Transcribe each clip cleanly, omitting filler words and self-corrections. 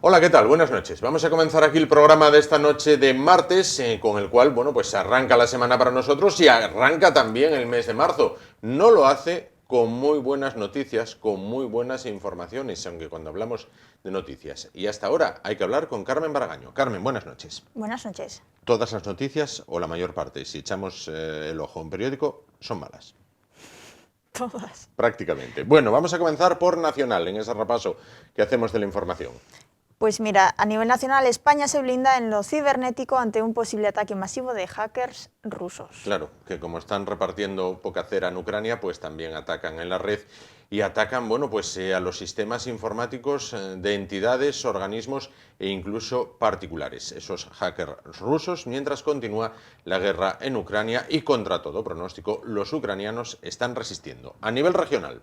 Hola, ¿qué tal? Buenas noches. Vamos a comenzar aquí el programa de esta noche de martes, con el cual, bueno, pues arranca la semana para nosotros y arranca también el mes de marzo. No lo hace con muy buenas noticias, con muy buenas informaciones, aunque cuando hablamos de noticias y hasta ahora hay que hablar con Carmen Baragaño. Carmen, buenas noches. Buenas noches. Todas las noticias, o la mayor parte, si echamos el ojo a un periódico, son malas. Todas. Prácticamente. Bueno, vamos a comenzar por Nacional, en ese repaso que hacemos de la información. Pues mira, a nivel nacional, España se blinda en lo cibernético ante un posible ataque masivo de hackers rusos. Claro, que como están repartiendo poca cera en Ucrania, pues también atacan en la red y atacan, bueno, pues a los sistemas informáticos de entidades, organismos e incluso particulares, esos hackers rusos, mientras continúa la guerra en Ucrania y contra todo pronóstico, los ucranianos están resistiendo. A nivel regional.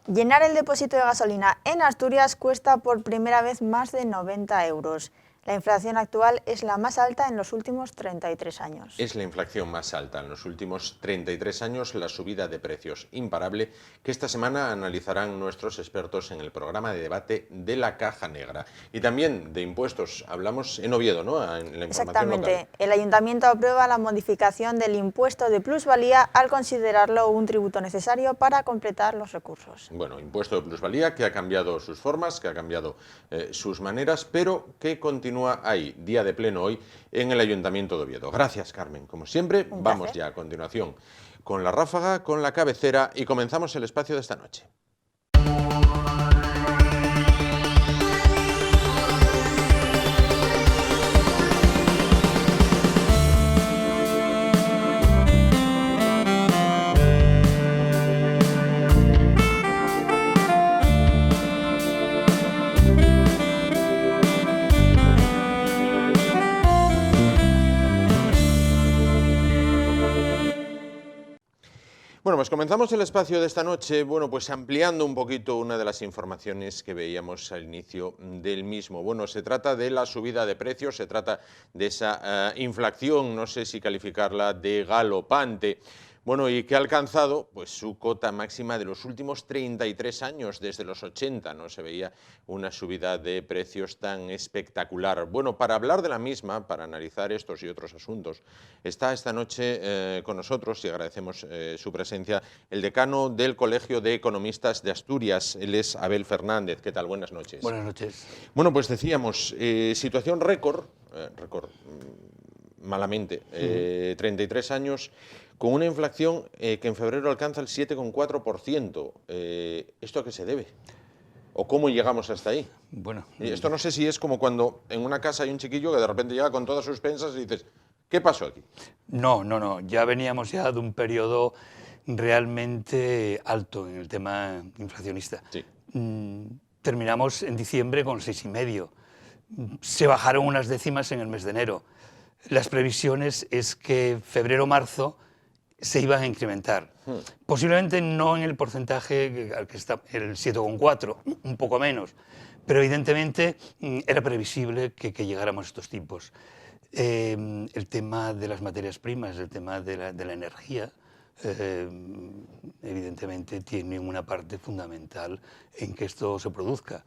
Llenar el depósito de gasolina en Asturias cuesta por primera vez más de 90 euros. La inflación actual es la más alta en los últimos 33 años. Es la inflación más alta en los últimos 33 años, la subida de precios imparable que esta semana analizarán nuestros expertos en el programa de debate de la Caja Negra. Y también de impuestos, hablamos en Oviedo, ¿no? En la información Exactamente. local. El Ayuntamiento aprueba la modificación del impuesto de plusvalía al considerarlo un tributo necesario para completar los recursos. Bueno, impuesto de plusvalía que ha cambiado sus formas, que ha cambiado sus maneras, pero que continúa ahí, día de pleno hoy, en el Ayuntamiento de Oviedo. Gracias, Carmen. Como siempre, vamos ya a continuación con la ráfaga, con la cabecera y comenzamos el espacio de esta noche. Bueno, pues comenzamos el espacio de esta noche, bueno, pues ampliando un poquito una de las informaciones que veíamos al inicio del mismo. Bueno, se trata de la subida de precios, se trata de esa inflación, no sé si calificarla de galopante. Bueno, y que ha alcanzado pues su cota máxima de los últimos 33 años, desde los 80, no se veía una subida de precios tan espectacular. Bueno, para hablar de la misma, para analizar estos y otros asuntos, está esta noche con nosotros, y agradecemos su presencia, el decano del Colegio de Economistas de Asturias, él es Abel Fernández. ¿Qué tal? Buenas noches. Buenas noches. Bueno, pues decíamos, situación récord, malamente, 33 años, con una inflación que en febrero alcanza el 7,4%. ¿Esto a qué se debe? ¿O cómo llegamos hasta ahí? Bueno, Esto no sé si es como cuando en una casa hay un chiquillo que de repente llega con todas sus pensas y dices, ¿qué pasó aquí? no. Ya veníamos ya de un periodo realmente alto en el tema inflacionista. Sí. Terminamos en diciembre con 6,5. Se bajaron unas décimas en el mes de enero. Las previsiones es que febrero-marzo se iban a incrementar. Posiblemente no en el porcentaje al que está, el 7,4, un poco menos, pero evidentemente era previsible que llegáramos a estos tipos. El tema de las materias primas, el tema de la energía, evidentemente tiene una parte fundamental en que esto se produzca.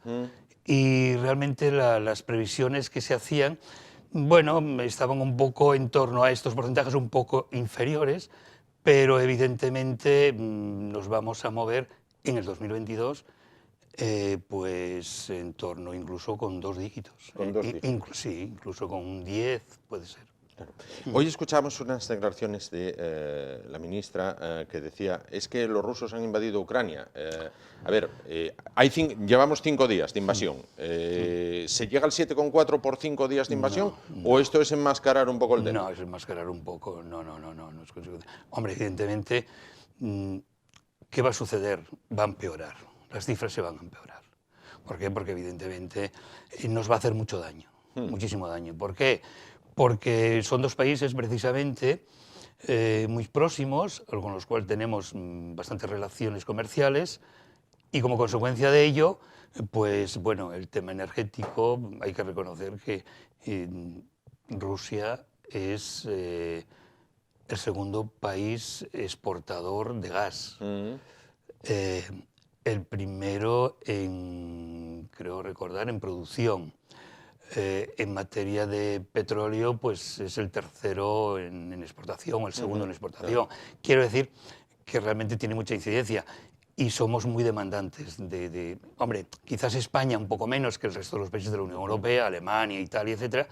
Y realmente las previsiones que se hacían, bueno, estaban un poco en torno a estos porcentajes un poco inferiores, pero evidentemente nos vamos a mover en el 2022 pues en torno incluso con 2 dígitos. Con 2 dígitos. Sí, incluso con un 10 puede ser. Claro. Hoy escuchamos unas declaraciones de la ministra que decía, es que los rusos han invadido Ucrania. Llevamos 5 días de invasión. ¿Se llega al 7,4 por 5 días de invasión? No. ¿O esto es enmascarar un poco el tema? No, es enmascarar un poco. No es consecuencia. Hombre, evidentemente, ¿qué va a suceder? Va a empeorar. Las cifras se van a empeorar. ¿Por qué? Porque evidentemente nos va a hacer mucho daño, muchísimo daño. ¿Por qué? Porque son dos países precisamente muy próximos, con los cuales tenemos bastantes relaciones comerciales, y como consecuencia de ello, pues bueno, el tema energético, hay que reconocer que Rusia es el segundo país exportador de gas. El primero creo recordar, en producción. En materia de petróleo, pues es el tercero en exportación, el segundo en exportación. Quiero decir que realmente tiene mucha incidencia y somos muy demandantes hombre, quizás España un poco menos que el resto de los países de la Unión Europea, Alemania, Italia, etcétera,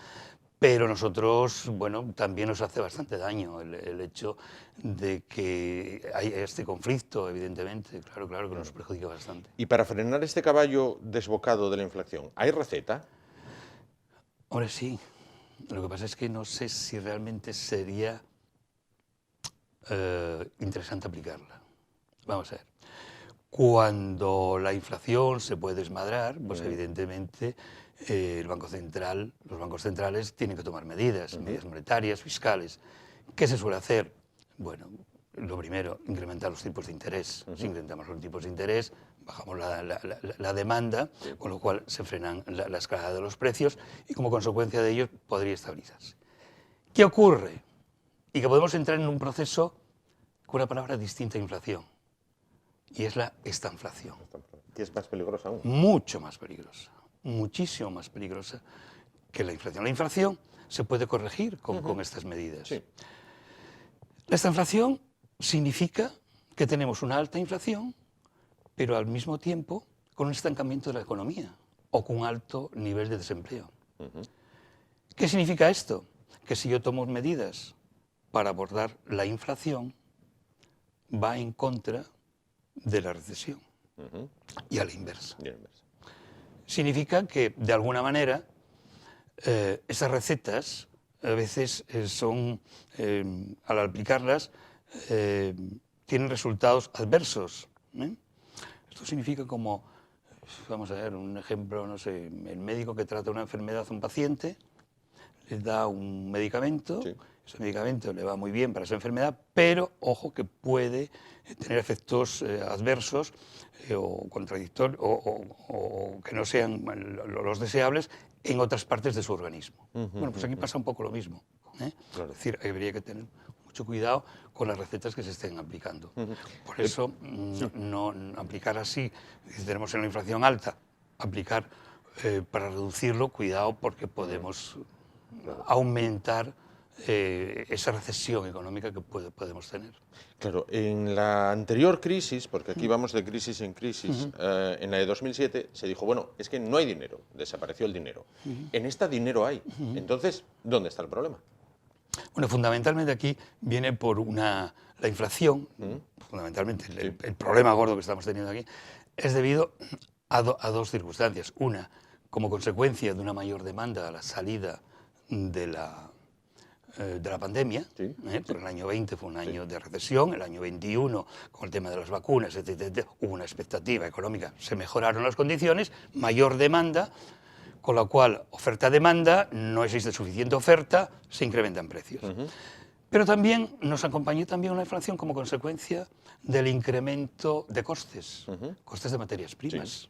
pero nosotros, bueno, también nos hace bastante daño el hecho de que hay este conflicto, evidentemente, claro que nos perjudica bastante. Y para frenar este caballo desbocado de la inflación, ¿hay receta? Hombre, sí. Lo que pasa es que no sé si realmente sería interesante aplicarla. Vamos a ver. Cuando la inflación se puede desmadrar, pues evidentemente los bancos centrales tienen que tomar medidas monetarias, fiscales. ¿Qué se suele hacer? Bueno, lo primero, incrementar los tipos de interés. Si incrementamos los tipos de interés, bajamos la demanda, con lo cual se frenan la escalada de los precios y como consecuencia de ello podría estabilizarse. ¿Qué ocurre? Y que podemos entrar en un proceso con una palabra distinta a inflación, y es la estanflación. Que es más peligrosa aún. Mucho más peligrosa, muchísimo más peligrosa que la inflación. La inflación se puede corregir con estas medidas. Sí. La estanflación significa que tenemos una alta inflación, pero al mismo tiempo con un estancamiento de la economía o con un alto nivel de desempleo. ¿Qué significa esto? Que si yo tomo medidas para abordar la inflación, va en contra de la recesión y a la inversa. Significa que, de alguna manera, esas recetas a veces son, al aplicarlas, tienen resultados adversos. Esto significa como, vamos a ver, un ejemplo, no sé, el médico que trata una enfermedad a un paciente, le da un medicamento, ese medicamento le va muy bien para esa enfermedad, pero ojo que puede tener efectos adversos o contradictorios o que no sean los deseables en otras partes de su organismo. Bueno, pues aquí pasa un poco lo mismo. Es decir, habría que tener mucho cuidado con las recetas que se estén aplicando. Por eso, no aplicar así, si tenemos una inflación alta, aplicar para reducirlo, cuidado porque podemos aumentar esa recesión económica que podemos tener. Claro, en la anterior crisis, porque aquí vamos de crisis en crisis, en la de 2007 se dijo, bueno, es que no hay dinero, desapareció el dinero. En esta dinero hay. Entonces, ¿dónde está el problema? Bueno, fundamentalmente aquí viene por la inflación, fundamentalmente el problema gordo que estamos teniendo aquí, es debido a dos circunstancias. Una, como consecuencia de una mayor demanda a la salida de la pandemia, porque el año 20 fue un año de recesión, el año 21 con el tema de las vacunas, etcétera, hubo una expectativa económica, se mejoraron las condiciones, mayor demanda, con la cual oferta-demanda, no existe suficiente oferta, se incrementan precios. Pero también nos acompañó también una inflación como consecuencia del incremento de costes, costes de materias primas,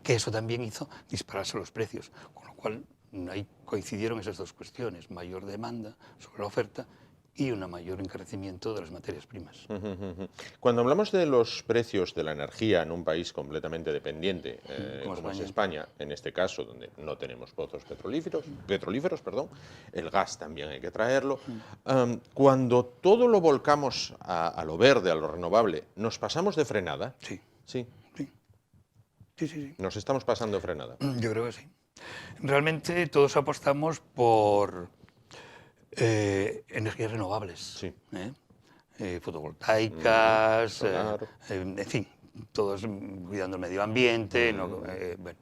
que eso también hizo dispararse los precios, con lo cual ahí coincidieron esas dos cuestiones, mayor demanda sobre la oferta y un mayor encarecimiento de las materias primas. Cuando hablamos de los precios de la energía en un país completamente dependiente, como es España, en este caso, donde no tenemos pozos petrolíferos, el gas también hay que traerlo, cuando todo lo volcamos a lo verde, a lo renovable, ¿nos pasamos de frenada? Sí. Sí. Sí. ¿Nos estamos pasando de frenada? Yo creo que sí. Realmente todos apostamos por energías renovables, fotovoltaicas, en fin, todos cuidando el medio ambiente. Bueno.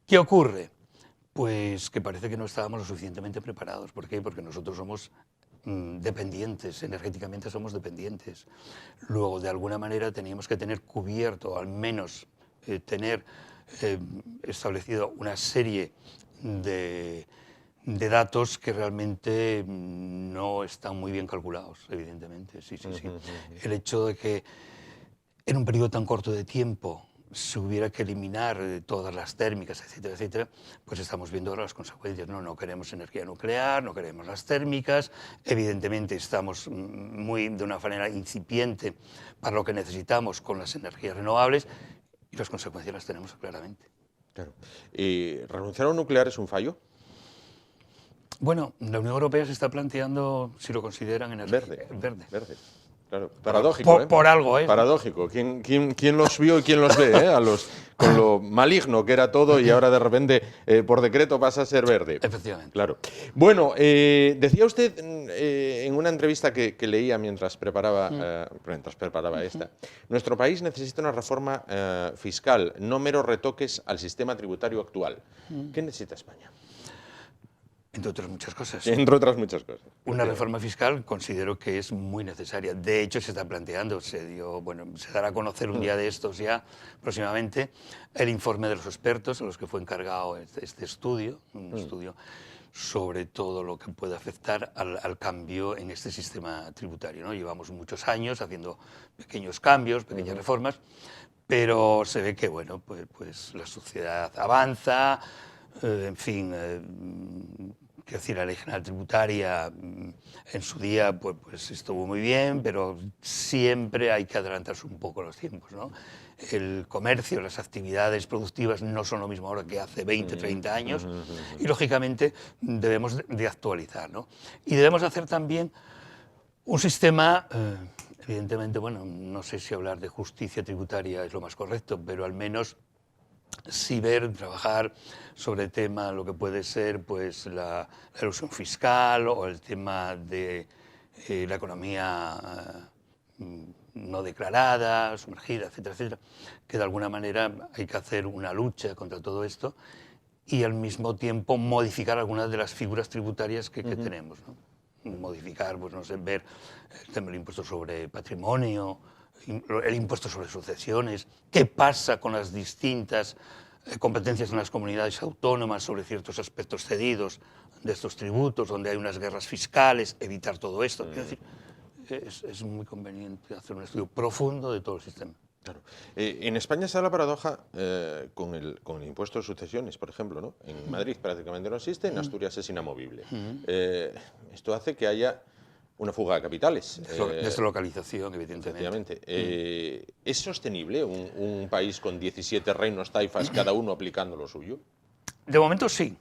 ¿Qué ocurre? Pues que parece que no estábamos lo suficientemente preparados. ¿Por qué? Porque nosotros somos dependientes, energéticamente somos dependientes. Luego, de alguna manera, teníamos que tener cubierto, al menos tener establecido una serie de datos que realmente no están muy bien calculados, evidentemente. Sí. El hecho de que en un periodo tan corto de tiempo se hubiera que eliminar todas las térmicas, etcétera, pues estamos viendo ahora las consecuencias. No queremos energía nuclear, no queremos las térmicas, evidentemente estamos de una manera incipiente para lo que necesitamos con las energías renovables y las consecuencias las tenemos claramente. Claro. ¿Renunciar a un nuclear es un fallo? Bueno, la Unión Europea se está planteando si lo consideran energía Verde. Claro, paradójico, por algo, ¿eh? Paradójico. ¿Quién los vio y quién los ve, con lo maligno que era todo y ahora de repente por decreto pasa a ser verde? Efectivamente. Claro. Bueno, decía usted en una entrevista que leía mientras preparaba esta, nuestro país necesita una reforma fiscal, no meros retoques al sistema tributario actual. ¿Qué necesita España? Entre otras muchas cosas. Entre otras muchas cosas. Una reforma fiscal considero que es muy necesaria. De hecho, se está planteando, se dará a conocer un día de estos ya, próximamente, el informe de los expertos a los que fue encargado este estudio, un estudio sobre todo lo que puede afectar al cambio en este sistema tributario, ¿no? Llevamos muchos años haciendo pequeños cambios, pequeñas reformas, pero se ve que bueno, pues la sociedad avanza, en fin, quiero decir, la Ley General Tributaria en su día pues estuvo muy bien, pero siempre hay que adelantarse un poco los tiempos, ¿no? El comercio, las actividades productivas no son lo mismo ahora que hace 20, 30 años y, lógicamente, debemos de actualizar, ¿no? Y debemos hacer también un sistema, evidentemente, bueno, no sé si hablar de justicia tributaria es lo más correcto, pero al menos sí trabajar sobre el tema, lo que puede ser pues la elusión fiscal o el tema de la economía no declarada, sumergida, etcétera, etcétera, que de alguna manera hay que hacer una lucha contra todo esto y al mismo tiempo modificar algunas de las figuras tributarias que tenemos, ¿no? Modificar, pues no sé, ver el tema del impuesto sobre patrimonio, el impuesto sobre sucesiones, qué pasa con las distintas competencias en las comunidades autónomas sobre ciertos aspectos cedidos de estos tributos, donde hay unas guerras fiscales, evitar todo esto. Quiero decir, es muy conveniente hacer un estudio profundo de todo el sistema. Claro. En España está la paradoja con el impuesto de sucesiones, por ejemplo, ¿no? En Madrid prácticamente no existe, en Asturias es inamovible. Esto hace que haya una fuga de capitales. Deslocalización, evidentemente. Efectivamente. ¿Es sostenible un país con 17 reinos taifas, cada uno aplicando lo suyo? De momento sí,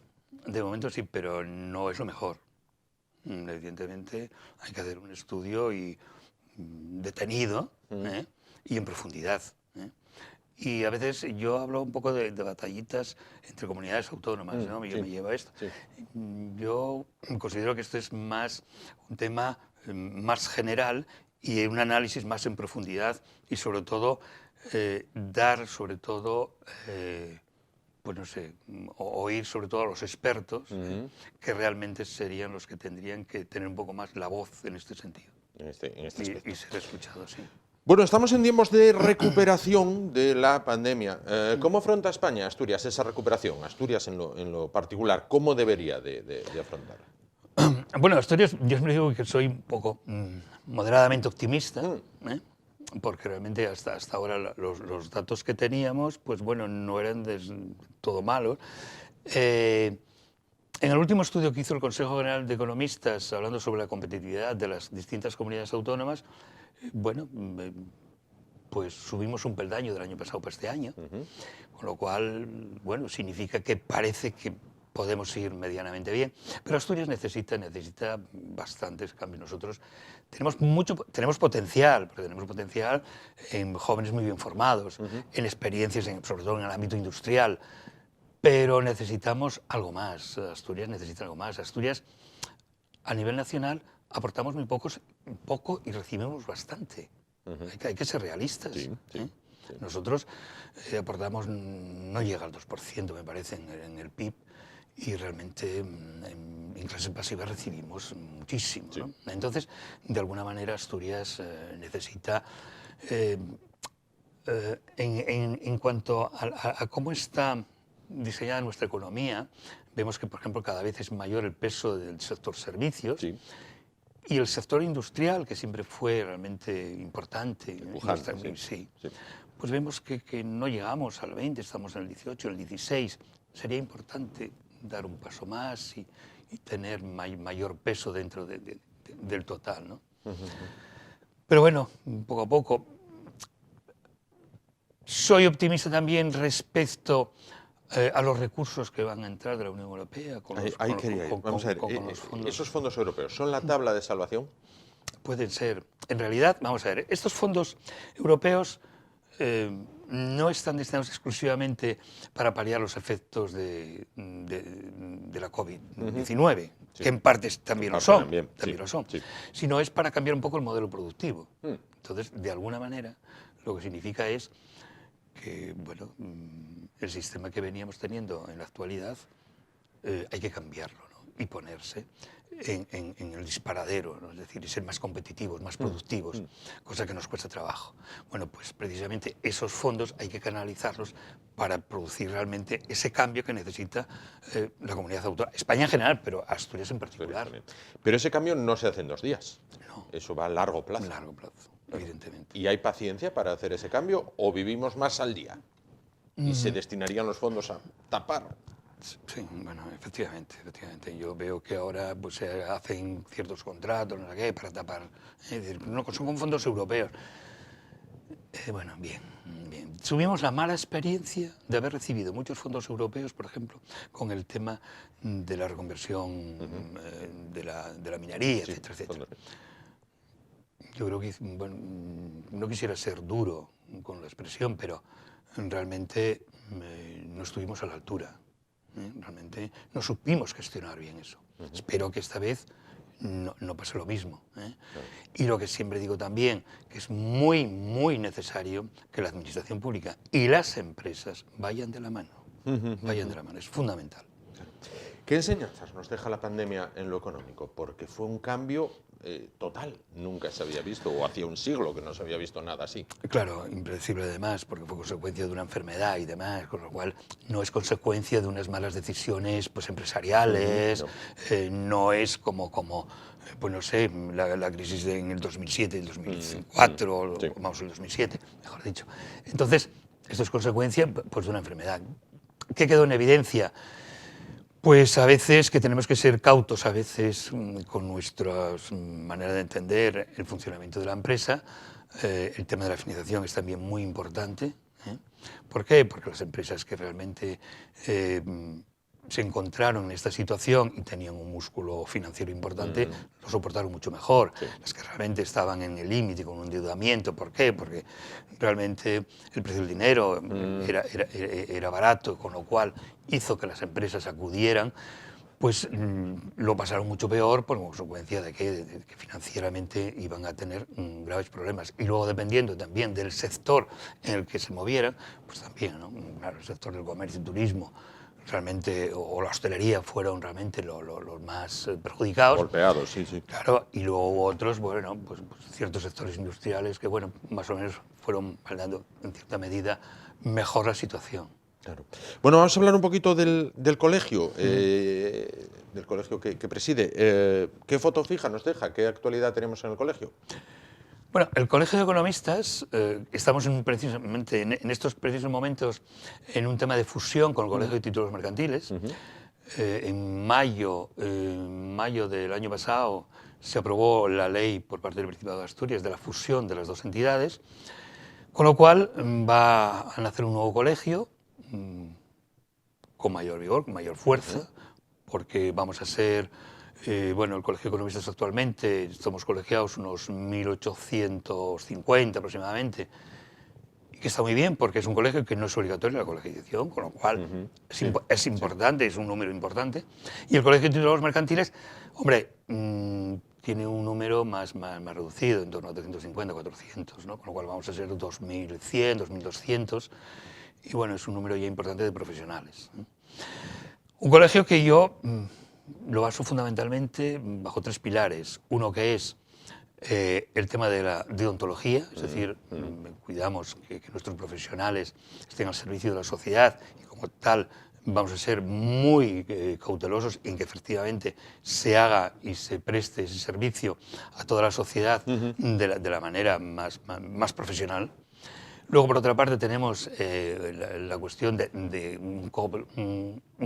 pero no es lo mejor. Evidentemente hay que hacer un estudio detenido y en profundidad. Y a veces yo hablo un poco de batallitas entre comunidades autónomas, ¿no? Yo me llevo a esto. Sí. Yo considero que esto es más un tema más general y un análisis más en profundidad y sobre todo dar sobre todo, pues no sé, oír sobre todo a los expertos que realmente serían los que tendrían que tener un poco más la voz en este sentido. En este aspecto. Y ser escuchados, sí. Bueno, estamos en tiempos de recuperación de la pandemia. ¿Cómo afronta España, Asturias, esa recuperación? Asturias en lo particular, ¿cómo debería de afrontarla? Bueno, Asturias, yo siempre digo que soy un poco moderadamente optimista, porque realmente hasta ahora los datos que teníamos, pues bueno, no eran todo malos. En el último estudio que hizo el Consejo General de Economistas, hablando sobre la competitividad de las distintas comunidades autónomas, bueno, pues subimos un peldaño del año pasado para este año, con lo cual, bueno, significa que parece que podemos ir medianamente bien, pero Asturias necesita bastantes cambios. Nosotros tenemos potencial, porque tenemos potencial en jóvenes muy bien formados, en experiencias, sobre todo en el ámbito industrial, pero necesitamos algo más. Asturias necesita algo más. Asturias, a nivel nacional, aportamos muy poco y recibimos bastante. Hay que ser realistas. Sí. Nosotros aportamos, no llega al 2%, me parece, en el PIB, y realmente en ingresos pasivos recibimos muchísimo, ¿no? Entonces, de alguna manera, Asturias necesita, en cuanto a cómo está diseñada nuestra economía, vemos que, por ejemplo, cada vez es mayor el peso del sector servicios. Sí. Y el sector industrial, que siempre fue realmente importante, pues vemos que no llegamos al 20, estamos en el 18, el 16. Sería importante dar un paso más y tener mayor peso dentro del total, ¿no? Pero bueno, poco a poco. Soy optimista también respecto a los recursos que van a entrar de la Unión Europea con los, Ahí con- quería ir. con- Vamos a ver, con los fondos. ¿esos fondos europeos son la tabla de salvación? Pueden ser. En realidad, vamos a ver, estos fondos europeos no están destinados exclusivamente para paliar los efectos de la COVID-19, Sí. que en partes también lo parte son, también, también sí, lo son, sí. sino es para cambiar un poco el modelo productivo. Entonces, de alguna manera, lo que significa es que, bueno, el sistema que veníamos teniendo en la actualidad hay que cambiarlo, ¿no? Y ponerse en el disparadero, ¿no? Es decir, y ser más competitivos, más productivos, cosa que nos cuesta trabajo. Bueno, pues precisamente esos fondos hay que canalizarlos para producir realmente ese cambio que necesita la comunidad autónoma, España en general, pero Asturias en particular. Pero ese cambio no se hace en 2 días. No. Eso va a largo plazo. A largo plazo, evidentemente. ¿Y hay paciencia para hacer ese cambio o vivimos más al día? Y se destinarían los fondos a tapar. Sí, bueno, efectivamente. Yo veo que ahora pues, se hacen ciertos contratos, no sé qué, para tapar. Es decir, no, son con fondos europeos. Bueno, bien. Tuvimos la mala experiencia de haber recibido muchos fondos europeos, por ejemplo, con el tema de la reconversión de la minería, Sí, etcétera, etcétera. fondos. Yo creo que, bueno, no quisiera ser duro con la expresión, pero realmente no estuvimos a la altura. Realmente no supimos gestionar bien eso. Espero que esta vez no pase lo mismo. Y lo que siempre digo también, que es muy, muy necesario que la administración pública y las empresas vayan de la mano. Vayan de la mano, es fundamental. ¿Qué enseñanzas nos deja la pandemia en lo económico? Porque fue un cambio total. Nunca se había visto, o hacía un siglo que no se había visto nada así. Claro, impredecible además, porque fue consecuencia de una enfermedad y demás, con lo cual no es consecuencia de unas malas decisiones pues, empresariales, no es como pues no sé, la crisis en el 2007, el 2004, Sí. vamos, el 2007, mejor dicho. Entonces, esto es consecuencia pues, de una enfermedad. ¿Qué quedó en evidencia? Pues a veces que tenemos que ser cautos, a veces con nuestra manera de entender el funcionamiento de la empresa. El tema de la financiación es también muy importante. ¿Por qué? Porque las empresas que realmente se encontraron en esta situación y tenían un músculo financiero importante, lo soportaron mucho mejor. Sí. Las que realmente estaban en el límite con un endeudamiento, ¿por qué? Porque realmente el precio del dinero era barato, con lo cual hizo que las empresas acudieran, pues lo pasaron mucho peor por consecuencia de que financieramente iban a tener graves problemas. Y luego, dependiendo también del sector en el que se movieran, pues también, ¿no? Claro, el sector del comercio y turismo, realmente, o la hostelería fueron realmente los más perjudicados. Golpeados, sí, sí. Claro, y luego otros, bueno, pues ciertos sectores industriales que, bueno, más o menos fueron dando en cierta medida mejor la situación. Claro. Bueno, vamos a hablar un poquito del colegio, del colegio que preside. ¿Qué foto fija nos deja? ¿Qué actualidad tenemos en el colegio? Bueno, el Colegio de Economistas, estamos precisamente en estos precisos momentos en un tema de fusión con el Colegio de Títulos Mercantiles. En mayo del año pasado se aprobó la ley por parte del Principado de Asturias de la fusión de las dos entidades, con lo cual va a nacer un nuevo colegio con mayor vigor, con mayor fuerza, porque vamos a ser... bueno, el Colegio de Economistas actualmente somos colegiados unos 1.850 aproximadamente, y que está muy bien porque es un colegio que no es obligatorio la colegiación, con lo cual es importante, es un número importante. Y el Colegio de Títulos Mercantiles, hombre, tiene un número más reducido, en torno a 350, 400, ¿no? Con lo cual vamos a ser 2.100, 2.200, y bueno, es un número ya importante de profesionales. Un colegio que yo... lo baso fundamentalmente bajo 3 pilares. Uno que es el tema de la deontología, es decir, cuidamos que nuestros profesionales estén al servicio de la sociedad y como tal vamos a ser muy cautelosos en que efectivamente se haga y se preste ese servicio a toda la sociedad de la manera más profesional. Luego, por otra parte, tenemos la cuestión de un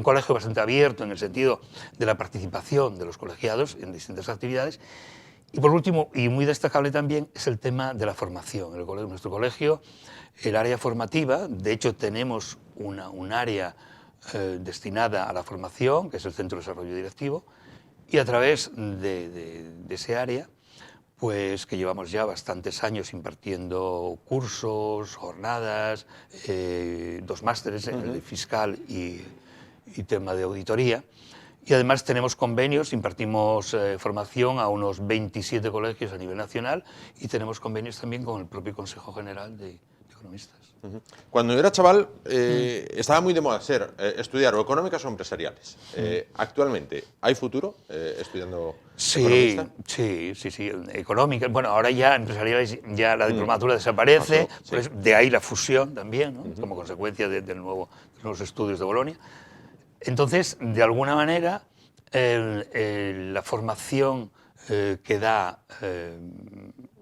colegio bastante abierto en el sentido de la participación de los colegiados en distintas actividades. Y por último, y muy destacable también, es el tema de la formación. Nuestro colegio, el área formativa, de hecho tenemos un área destinada a la formación, que es el Centro de Desarrollo Directivo, y a través de ese área, pues que llevamos ya bastantes años impartiendo cursos, jornadas, 2 másteres, el de fiscal y tema de auditoría. Y además tenemos convenios, impartimos formación a unos 27 colegios a nivel nacional y tenemos convenios también con el propio Consejo General de Economistas. Cuando yo era chaval estaba muy de moda estudiar o económicas o empresariales. Actualmente, ¿hay futuro estudiando economista? Sí. Económicas. Bueno, ahora ya empresariales, ya la diplomatura desaparece, Sí. pues de ahí la fusión también, ¿no? Como consecuencia de los nuevos estudios de Bolonia. Entonces, de alguna manera, la formación que da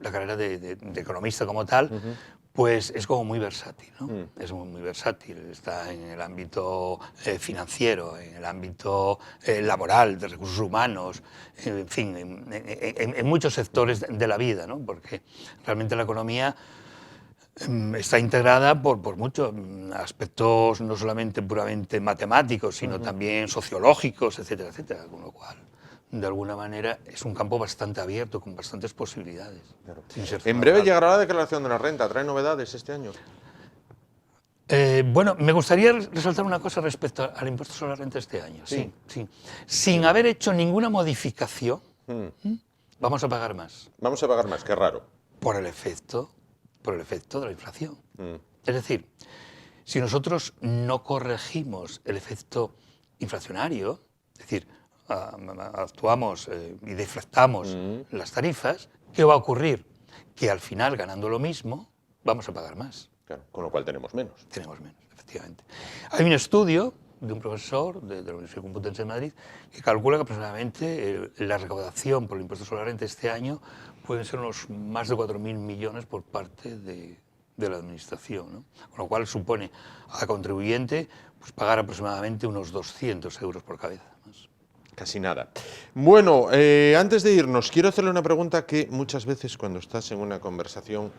la carrera de economista como tal, pues es como muy versátil, ¿no? Es muy versátil, está en el ámbito financiero, en el ámbito laboral, de recursos humanos, en fin, en muchos sectores de la vida, ¿no? Porque realmente la economía está integrada por muchos aspectos, no solamente puramente matemáticos, sino también sociológicos, etcétera, etcétera, con lo cual, de alguna manera, es un campo bastante abierto, con bastantes posibilidades. Claro. Sin ser En breve formal. llegará la declaración de la renta. ¿Trae novedades este año? Bueno, me gustaría resaltar una cosa respecto al impuesto sobre la renta este año. Sí. Sin haber hecho ninguna modificación, vamos a pagar más. Vamos a pagar más, qué raro. Por el efecto de la inflación. Es decir, si nosotros no corregimos el efecto inflacionario, es decir, actuamos y deflactamos las tarifas, ¿qué va a ocurrir? Que al final, ganando lo mismo, vamos a pagar más. Claro, con lo cual tenemos menos. Tenemos menos, efectivamente. Hay un estudio de un profesor de la Universidad Complutense de Madrid que calcula que aproximadamente la recaudación por el impuesto sobre la renta este año pueden ser unos más de 4.000 millones por parte de la Administración, ¿no? Con lo cual supone a la contribuyente pues, pagar aproximadamente unos 200 euros por cabeza. Más. Casi nada. Bueno, antes de irnos, quiero hacerle una pregunta que muchas veces cuando estás en una conversación,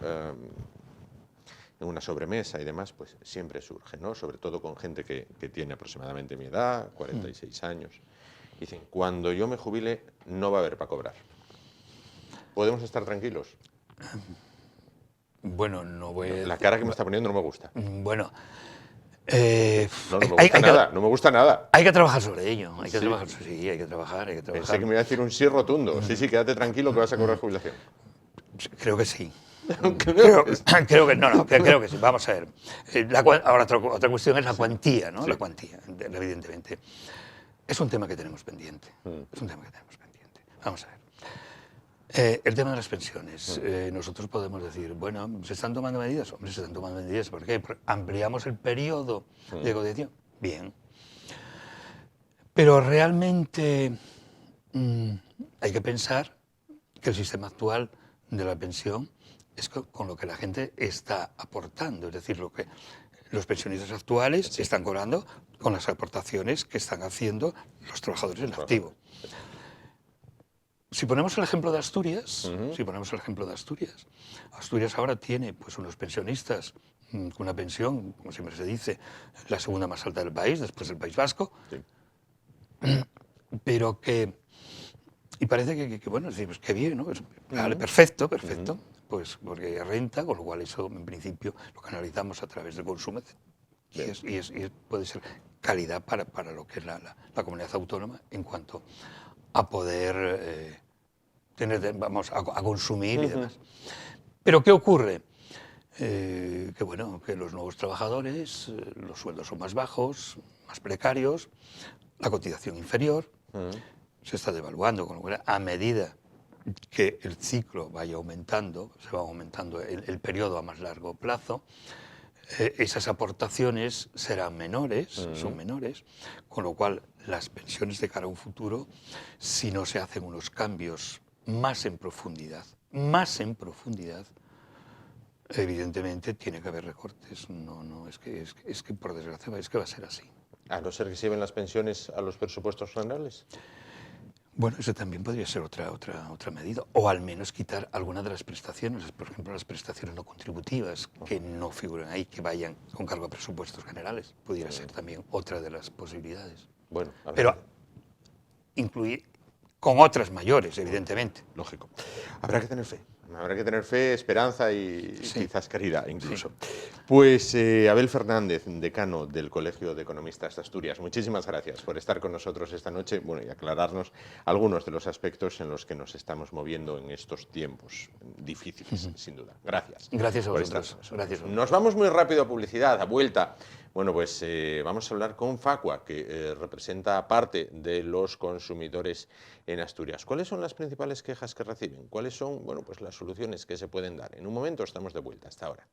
en una sobremesa y demás, pues siempre surge, ¿no? Sobre todo con gente que tiene aproximadamente mi edad, 46 años. Dicen, cuando yo me jubile no va a haber para cobrar. ¿Podemos estar tranquilos? Bueno, no voy a... La cara que me está poniendo no me gusta. Bueno... no me gusta nada, no me gusta nada. Hay que trabajar sobre ello, hay que trabajar, sí, hay que trabajar. Pensé que me iba a decir un sí rotundo. Sí, quédate tranquilo que vas a cobrar jubilación. Creo que sí. creo que sí. Vamos a ver. Ahora otra cuestión es la cuantía, ¿no? Sí. La cuantía, evidentemente. Es un tema que tenemos pendiente. Es un tema que tenemos pendiente. Vamos a ver. El tema de las pensiones. Nosotros podemos decir, bueno, ¿se están tomando medidas? Hombre, se están tomando medidas. ¿Por qué? Porque ampliamos el periodo de cotización. Bien. Pero realmente hay que pensar que el sistema actual de la pensión es con lo que la gente está aportando. Es decir, lo que los pensionistas actuales están cobrando con las aportaciones que están haciendo los trabajadores en activo. Si ponemos el ejemplo de Asturias, Asturias ahora tiene pues, unos pensionistas con una pensión, como siempre se dice, la segunda más alta del país, después del País Vasco, pero que, y parece que bueno, pues, que bien, ¿no? Pues, vale, perfecto, pues porque hay renta, con lo cual eso en principio lo canalizamos a través del consumo, y puede ser calidad para lo que es la comunidad autónoma en cuanto a poder a consumir y demás. Pero ¿qué ocurre? Que bueno, que los nuevos trabajadores, los sueldos son más bajos, más precarios, la cotización inferior, se está devaluando, con lo cual a medida que el ciclo vaya aumentando, se va aumentando el periodo a más largo plazo, esas aportaciones serán menores, son menores, con lo cual las pensiones de cara a un futuro, si no se hacen unos cambios más en profundidad, evidentemente tiene que haber recortes. Es que por desgracia es que va a ser así. A no ser que se lleven las pensiones a los presupuestos generales. Bueno, eso también podría ser otra medida, o al menos quitar alguna de las prestaciones, por ejemplo, las prestaciones no contributivas, que no figuran ahí, que vayan con cargo a presupuestos generales. Pudiera ser también otra de las posibilidades. Bueno, a ver. Pero incluir con otras mayores, evidentemente. Lógico. Habrá que tener fe. Habrá que tener fe, esperanza y Sí. quizás caridad incluso. Sí. Pues Abel Fernández, decano del Colegio de Economistas de Asturias, muchísimas gracias por estar con nosotros esta noche, bueno, y aclararnos algunos de los aspectos en los que nos estamos moviendo en estos tiempos difíciles, sin duda. Gracias. Gracias a por estar vosotros. con nosotros. Gracias a vosotros. Nos vamos muy rápido a publicidad, a vuelta. Bueno, pues vamos a hablar con Facua, que representa parte de los consumidores en Asturias. ¿Cuáles son las principales quejas que reciben? ¿Cuáles son, bueno, pues las soluciones que se pueden dar? En un momento estamos de vuelta. Hasta ahora.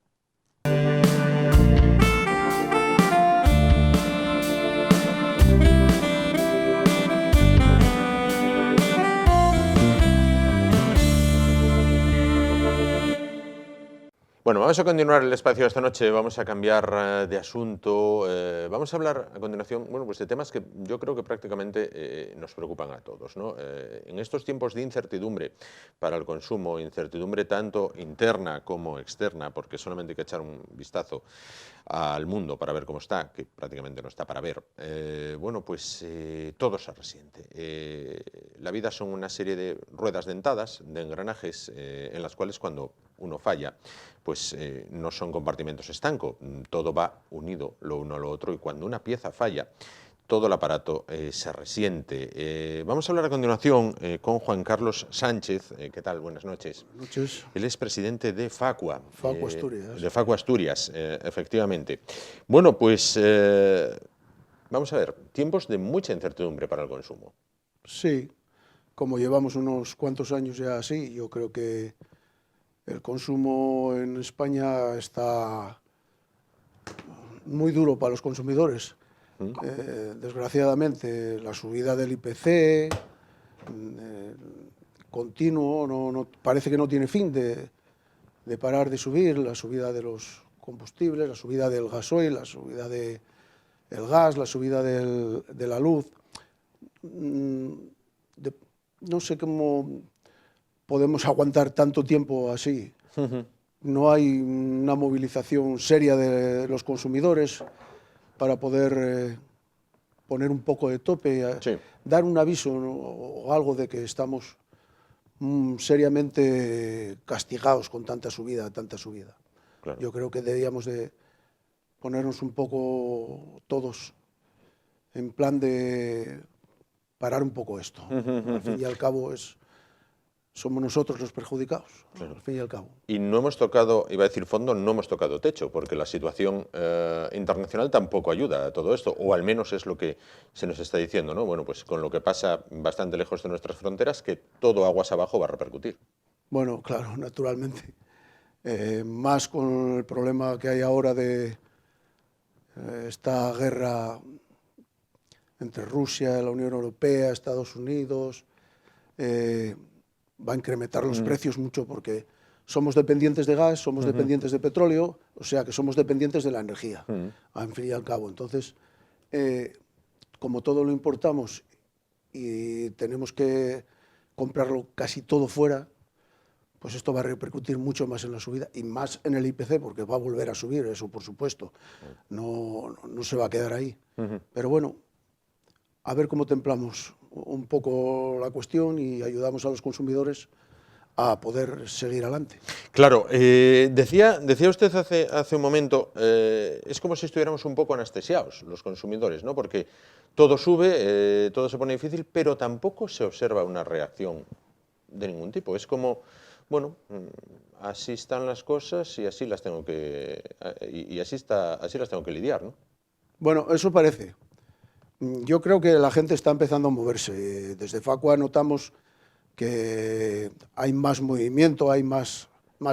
Bueno, vamos a continuar el espacio esta noche, vamos a cambiar de asunto, vamos a hablar a continuación, bueno, pues de temas que yo creo que prácticamente nos preocupan a todos, ¿no? En estos tiempos de incertidumbre para el consumo, incertidumbre tanto interna como externa, porque solamente hay que echar un vistazo al mundo para ver cómo está, que prácticamente no está para ver, bueno, pues todo se resiente. La vida son una serie de ruedas dentadas, de engranajes, en las cuales cuando uno falla, pues no son compartimentos estancos, todo va unido lo uno a lo otro y cuando una pieza falla, todo el aparato se resiente. Vamos a hablar a continuación con Juan Carlos Sánchez. ¿Qué tal? Buenas noches. Buenas noches. Él es presidente de Facua. Facua Asturias. De Facua Asturias, efectivamente. Bueno, pues vamos a ver, tiempos de mucha incertidumbre para el consumo. Sí, como llevamos unos cuantos años ya así, yo creo que el consumo en España está muy duro para los consumidores. Desgraciadamente, la subida del IPC continuo, parece que no tiene fin de parar de subir, la subida de los combustibles, la subida del gasoil, la subida del gas, la subida de la luz. No sé cómo podemos aguantar tanto tiempo así. No hay una movilización seria de los consumidores para poder poner un poco de tope, Sí. dar un aviso, ¿no? O algo de que estamos seriamente castigados con tanta subida, tanta subida. Claro. Yo creo que deberíamos de ponernos un poco todos en plan de parar un poco esto. Al fin y al cabo somos nosotros los perjudicados, Claro. al fin y al cabo. Y no hemos tocado, iba a decir fondo, no hemos tocado techo, porque la situación internacional tampoco ayuda a todo esto, o al menos es lo que se nos está diciendo, ¿no? Bueno, pues con lo que pasa bastante lejos de nuestras fronteras, que todo aguas abajo va a repercutir. Bueno, claro, naturalmente. Más con el problema que hay ahora de esta guerra entre Rusia, la Unión Europea, Estados Unidos, va a incrementar los precios mucho porque somos dependientes de gas, somos dependientes de petróleo, o sea que somos dependientes de la energía, al fin y al cabo. Entonces, como todo lo importamos y tenemos que comprarlo casi todo fuera, pues esto va a repercutir mucho más en la subida y más en el IPC, porque va a volver a subir, eso por supuesto, no se va a quedar ahí. Pero bueno, a ver cómo templamos un poco la cuestión y ayudamos a los consumidores a poder seguir adelante. Claro, decía usted hace un momento, es como si estuviéramos un poco anestesiados los consumidores, ¿no? Porque todo sube, todo se pone difícil, pero tampoco se observa una reacción de ningún tipo. Es como, bueno, así están las cosas y así las tengo que así las tengo que lidiar, ¿no? Bueno, eso parece. Yo creo que la gente está empezando a moverse. Desde Facua notamos que hay más movimiento, hay más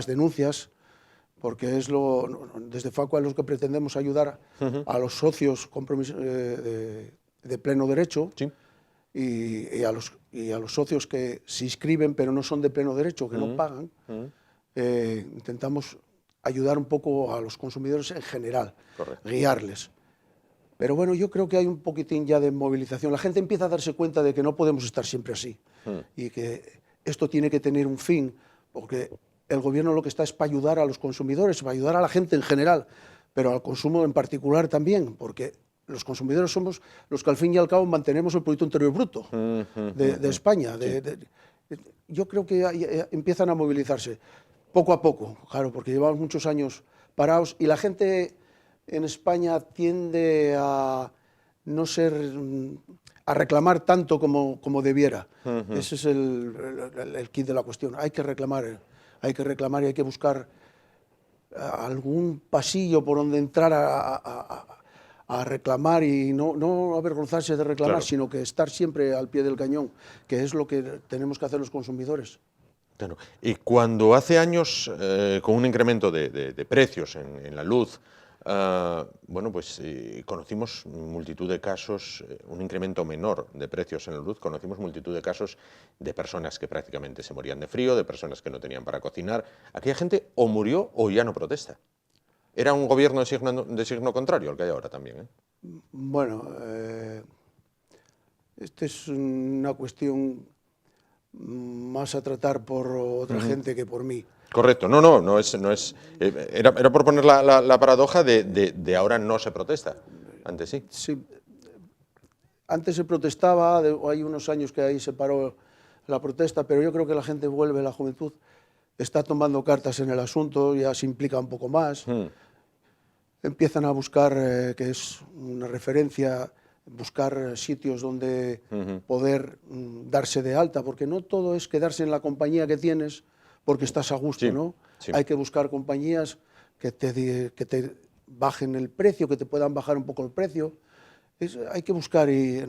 denuncias, porque desde Facua es lo que pretendemos ayudar a los socios de pleno derecho. Sí. Y a los socios que se inscriben pero no son de pleno derecho, que no pagan. Intentamos ayudar un poco a los consumidores en general, Correcto. guiarles. Pero bueno, yo creo que hay un poquitín ya de movilización. La gente empieza a darse cuenta de que no podemos estar siempre así y que esto tiene que tener un fin, porque el gobierno lo que está es para ayudar a los consumidores, para ayudar a la gente en general, pero al consumo en particular también, porque los consumidores somos los que al fin y al cabo mantenemos el Producto Interior Bruto de España. Yo creo que empiezan a movilizarse poco a poco, claro, porque llevamos muchos años parados y la gente en España tiende a no ser, a reclamar tanto como debiera. Ese es el kit de la cuestión. Hay que reclamar y hay que buscar algún pasillo por donde entrar a reclamar y no avergonzarse de reclamar, claro, sino que estar siempre al pie del cañón, que es lo que tenemos que hacer los consumidores. Claro. Y cuando hace años, con un incremento de precios en la luz, bueno, pues conocimos multitud de casos, un incremento menor de precios en la luz, conocimos multitud de casos de personas que prácticamente se morían de frío, de personas que no tenían para cocinar. Aquella gente o murió o ya no protesta. Era un gobierno de signo contrario al que hay ahora también, ¿eh? Bueno, esta es una cuestión más a tratar por otra gente que por mí. Correcto, no es era por poner la paradoja de ahora no se protesta, antes sí. Sí, antes se protestaba, hay unos años que ahí se paró la protesta, pero yo creo que la gente vuelve, la juventud está tomando cartas en el asunto, ya se implica un poco más, empiezan a buscar, que es una referencia, buscar sitios donde poder darse de alta, porque no todo es quedarse en la compañía que tienes porque estás a gusto, ¿no? Sí. Hay que buscar compañías que te bajen el precio, que te puedan bajar un poco el precio. Hay que buscar, y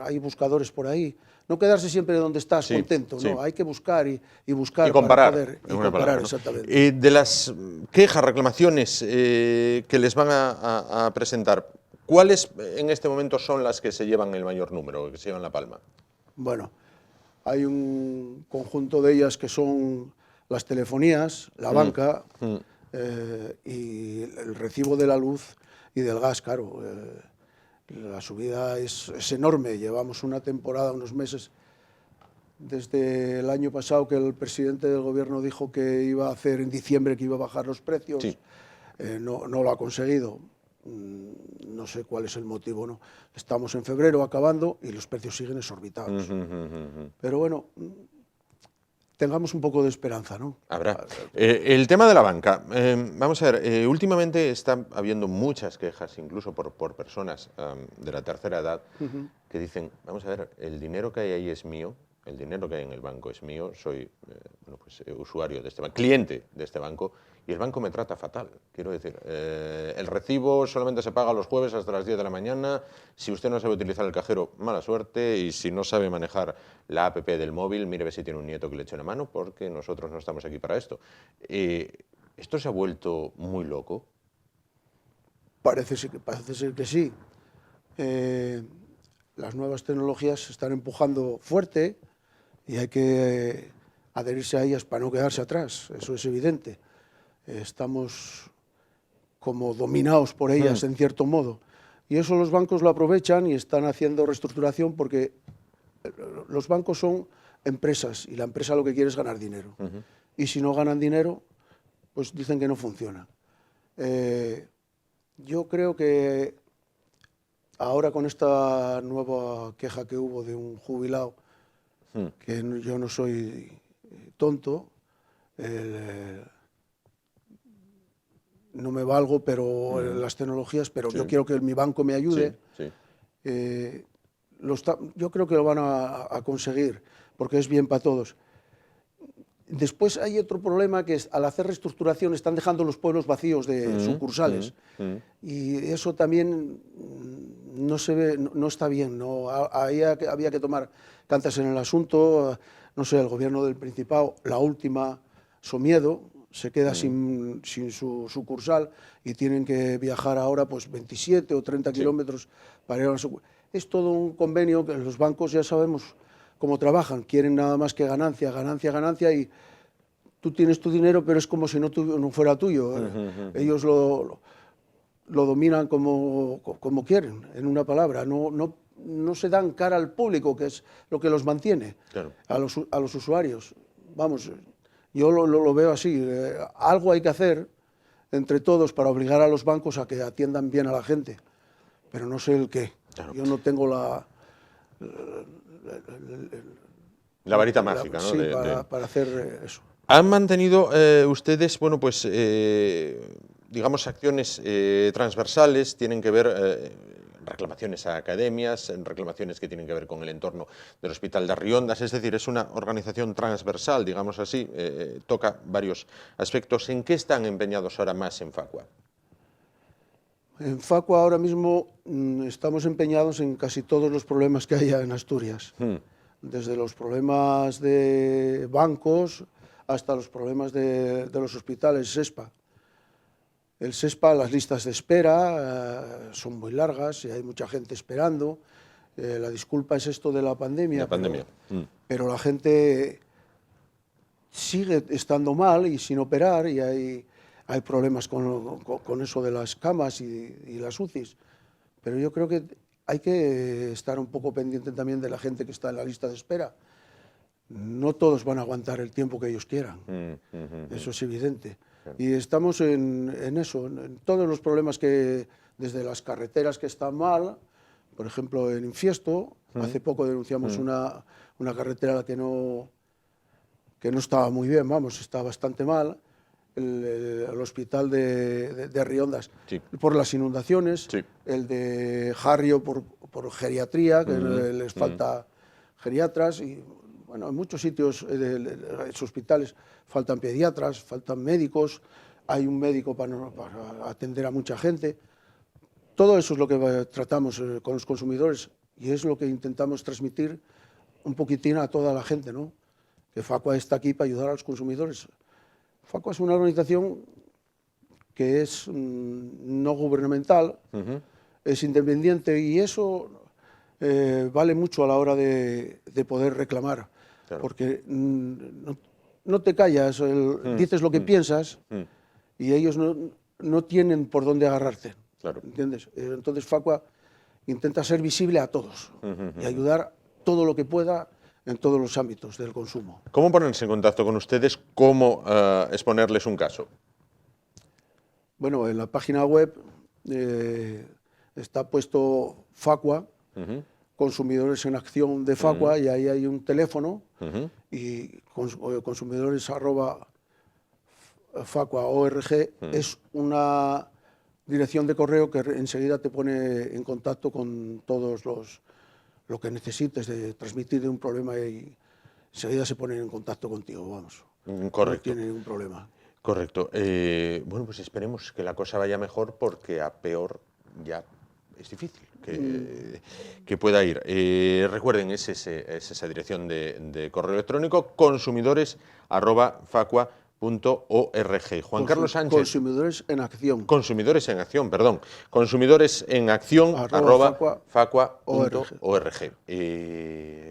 hay buscadores por ahí. No quedarse siempre donde estás contento, ¿no? Hay que buscar y buscar y comparar, para poder comparar, palabra, ¿no? Exactamente. De las quejas, reclamaciones que les van a presentar, ¿cuáles en este momento son las que se llevan el mayor número, que se llevan la palma? Bueno, hay un conjunto de ellas que son las telefonías, la banca y el recibo de la luz y del gas, claro. La subida es enorme. Llevamos una temporada, unos meses, desde el año pasado que el presidente del gobierno dijo que iba a hacer en diciembre, que iba a bajar los precios. Sí. No lo ha conseguido. No sé cuál es el motivo, ¿no? Estamos en febrero acabando y los precios siguen exorbitados. Pero bueno, tengamos un poco de esperanza, ¿no? Habrá. El tema de la banca. Vamos a ver, últimamente está habiendo muchas quejas, incluso por personas de la tercera edad, que dicen, vamos a ver, el dinero que hay ahí es mío, el dinero que hay en el banco es mío, soy bueno, pues, usuario de este banco, cliente de este banco, y el banco me trata fatal. Quiero decir, el recibo solamente se paga los jueves hasta las 10 de la mañana, si usted no sabe utilizar el cajero, mala suerte, y si no sabe manejar la app del móvil, mire a ver si tiene un nieto que le eche una mano, porque nosotros no estamos aquí para esto. ¿Esto se ha vuelto muy loco? Parece ser que sí. Las nuevas tecnologías se están empujando fuerte y hay que adherirse a ellas para no quedarse atrás, eso es evidente. Estamos como dominados por ellas en cierto modo. Y eso los bancos lo aprovechan y están haciendo reestructuración porque los bancos son empresas y la empresa lo que quiere es ganar dinero. Y si no ganan dinero, pues dicen que no funciona. Yo creo que ahora con esta nueva queja que hubo de un jubilado, que yo no soy tonto, no me valgo pero las tecnologías, pero yo quiero que mi banco me ayude. Yo creo que lo van a conseguir, porque es bien para todos. Después hay otro problema que es, al hacer reestructuración están dejando los pueblos vacíos de sucursales y eso también no se ve, no está bien, ¿no? Ahí había que tomar cartas en el asunto. No sé, el gobierno del Principado, la última, Somiedo, se queda sin su sucursal y tienen que viajar ahora pues 27 o 30 kilómetros para ir a la sucursal. Es todo un convenio que los bancos ya sabemos cómo trabajan, quieren nada más que ganancia, ganancia, ganancia, y tú tienes tu dinero, pero es como si no fuera tuyo. Ellos lo dominan como quieren, en una palabra, no se dan cara al público, que es lo que los mantiene, Claro. a los usuarios. Vamos, yo lo veo así, algo hay que hacer entre todos para obligar a los bancos a que atiendan bien a la gente, pero no sé el qué. Claro. Yo no tengo la varita mágica, ¿no? Sí, para hacer eso. ¿Han mantenido ustedes, bueno, pues, digamos, acciones transversales, tienen que ver reclamaciones a academias, reclamaciones que tienen que ver con el entorno del Hospital de Arriondas, es decir, es una organización transversal, digamos así, toca varios aspectos. ¿En qué están empeñados ahora más en Facua? En Facua ahora mismo estamos empeñados en casi todos los problemas que haya en Asturias, desde los problemas de bancos hasta los problemas de los hospitales SESPA. El SESPA, las listas de espera son muy largas y hay mucha gente esperando. La disculpa es esto de la pandemia, pero la gente sigue estando mal y sin operar, y hay problemas con eso de las camas y las UCIs. Pero yo creo que hay que estar un poco pendiente también de la gente que está en la lista de espera. No todos van a aguantar el tiempo que ellos quieran, eso es evidente. Y estamos en eso, en todos los problemas que, desde las carreteras que están mal, por ejemplo en Infiesto, hace poco denunciamos una carretera que no estaba muy bien, vamos, está bastante mal, el hospital de Arriondas, sí, por las inundaciones, sí, el de Jarrio por geriatría, que les falta geriatras, y bueno, en muchos sitios, los hospitales, faltan pediatras, faltan médicos, hay un médico para atender a mucha gente. Todo eso es lo que tratamos con los consumidores y es lo que intentamos transmitir un poquitín a toda la gente, ¿no? Que Facua está aquí para ayudar a los consumidores. Facua es una organización que es no gubernamental, es independiente, y eso vale mucho a la hora de poder reclamar. Claro. Porque no te callas, dices lo que piensas y ellos no tienen por dónde agarrarte. Claro. ¿Entiendes? Entonces Facua intenta ser visible a todos y ayudar todo lo que pueda en todos los ámbitos del consumo. ¿Cómo ponerse en contacto con ustedes? ¿Cómo exponerles un caso? Bueno, en la página web está puesto Facua, Consumidores en Acción de Facua, y ahí hay un teléfono, y consumidores@facua.org es una dirección de correo que enseguida te pone en contacto con todos lo que necesites de transmitir de un problema, y enseguida se ponen en contacto contigo, vamos. Correcto. No tiene ningún problema. Correcto. Bueno, pues esperemos que la cosa vaya mejor, porque a peor ya es difícil que pueda ir. Recuerden, es esa dirección de correo electrónico, consumidores@facua.org. Juan Carlos Sánchez. Consumidores en Acción. Consumidores en Acción, perdón. Consumidores en Acción @facua.org.